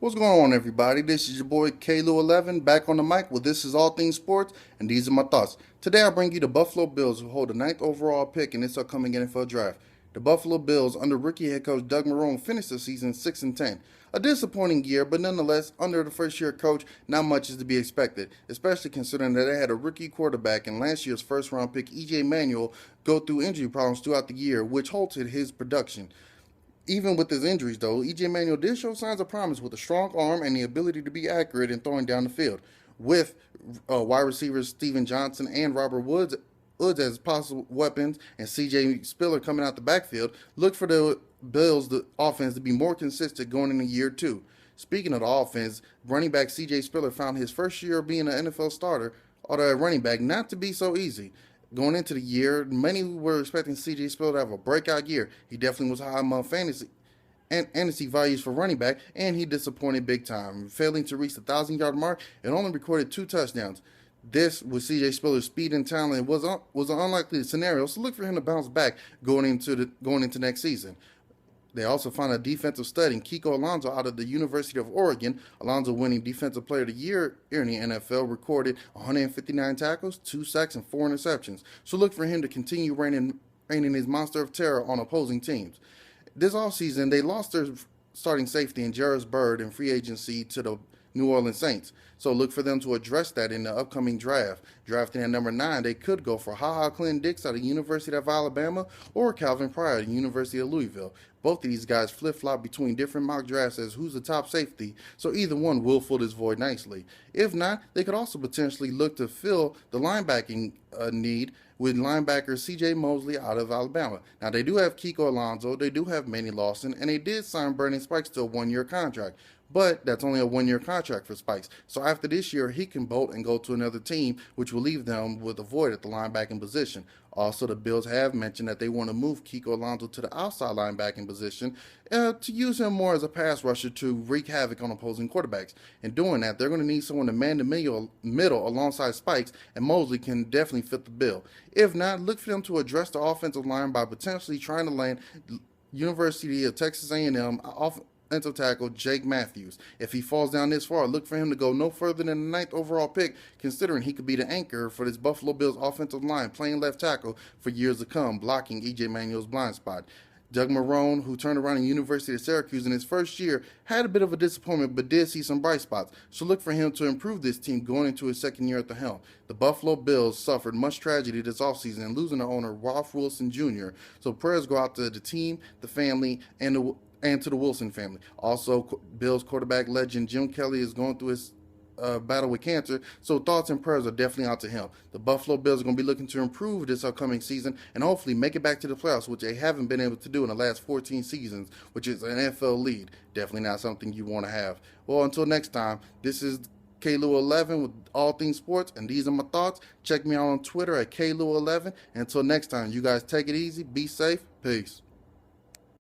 What's going on, everybody? This is your boy KLou11 back on the mic with This Is All Things Sports, and these are my thoughts. Today, I bring you the Buffalo Bills, who hold the ninth overall pick in this upcoming NFL draft. The Buffalo Bills, under rookie head coach Doug Marrone, finished the season 6-10. A disappointing year, but nonetheless, under the first-year coach, not much is to be expected, especially considering that they had a rookie quarterback and last year's first-round pick EJ Manuel go through injury problems throughout the year, which halted his production. Even with his injuries, though, E.J. Manuel did show signs of promise with a strong arm and the ability to be accurate in throwing down the field. With wide receivers Steven Johnson and Robert Woods as possible weapons, and C.J. Spiller coming out the backfield, look for the Bills, the offense, to be more consistent going into year two. Speaking of the offense, running back C.J. Spiller found his first year being an NFL starter, or the running back, not to be so easy. Going into the year, many were expecting C.J. Spiller to have a breakout year. He definitely was high among fantasy values for running back, and he disappointed big time, failing to reach the 1,000-yard mark and only recorded 2 touchdowns. This, with C.J. Spiller's speed and talent, was an unlikely scenario, so look for him to bounce back going into next season. They also found a defensive stud in Kiko Alonso out of the University of Oregon. Alonso, winning Defensive Player of the Year in the NFL, recorded 159 tackles, 2 sacks, and 4 interceptions. So look for him to continue raining his monster of terror on opposing teams. This offseason, they lost their starting safety in Jairus Byrd in free agency to the New Orleans Saints. So look for them to address that in the upcoming draft. Drafting at number 9, they could go for HaHa Clinton-Dix out of the University of Alabama or Calvin Pryor at the University of Louisville. Both of these guys flip-flop between different mock drafts as who's the top safety, so either one will fill this void nicely. If not, they could also potentially look to fill the linebacking need with linebacker C.J. Mosley out of Alabama. Now, they do have Kiko Alonso, they do have Manny Lawson, and they did sign Brandon Spikes to a 1-year contract. But that's only a 1-year contract for Spikes. So after this year, he can bolt and go to another team, which will leave them with a void at the linebacking position. Also, the Bills have mentioned that they want to move Kiko Alonso to the outside linebacking position to use him more as a pass rusher to wreak havoc on opposing quarterbacks. In doing that, they're going to need someone to man the middle alongside Spikes, and Mosley can definitely fit the bill. If not, look for them to address the offensive line by potentially trying to land University of Texas A&M offensive tackle Jake Matthews. If he falls down this far, look for him to go no further than the 9th overall pick, considering he could be the anchor for this Buffalo Bills offensive line, playing left tackle for years to come, blocking E.J. Manuel's blind spot. Doug Marrone, who turned around at the University of Syracuse in his first year, had a bit of a disappointment but did see some bright spots, so look for him to improve this team going into his second year at the helm. The Buffalo Bills suffered much tragedy this offseason in losing their owner, Ralph Wilson Jr., so prayers go out to the team, the family, and to the Wilson family. Also, Bills quarterback legend Jim Kelly is going through his battle with cancer, so thoughts and prayers are definitely out to him. The Buffalo Bills are going to be looking to improve this upcoming season and hopefully make it back to the playoffs, which they haven't been able to do in the last 14 seasons, which is an NFL lead. Definitely not something you want to have. Well, until next time, this is KLou11 with All Things Sports, and these are my thoughts. Check me out on Twitter at KLou11. Until next time, you guys take it easy, be safe, peace.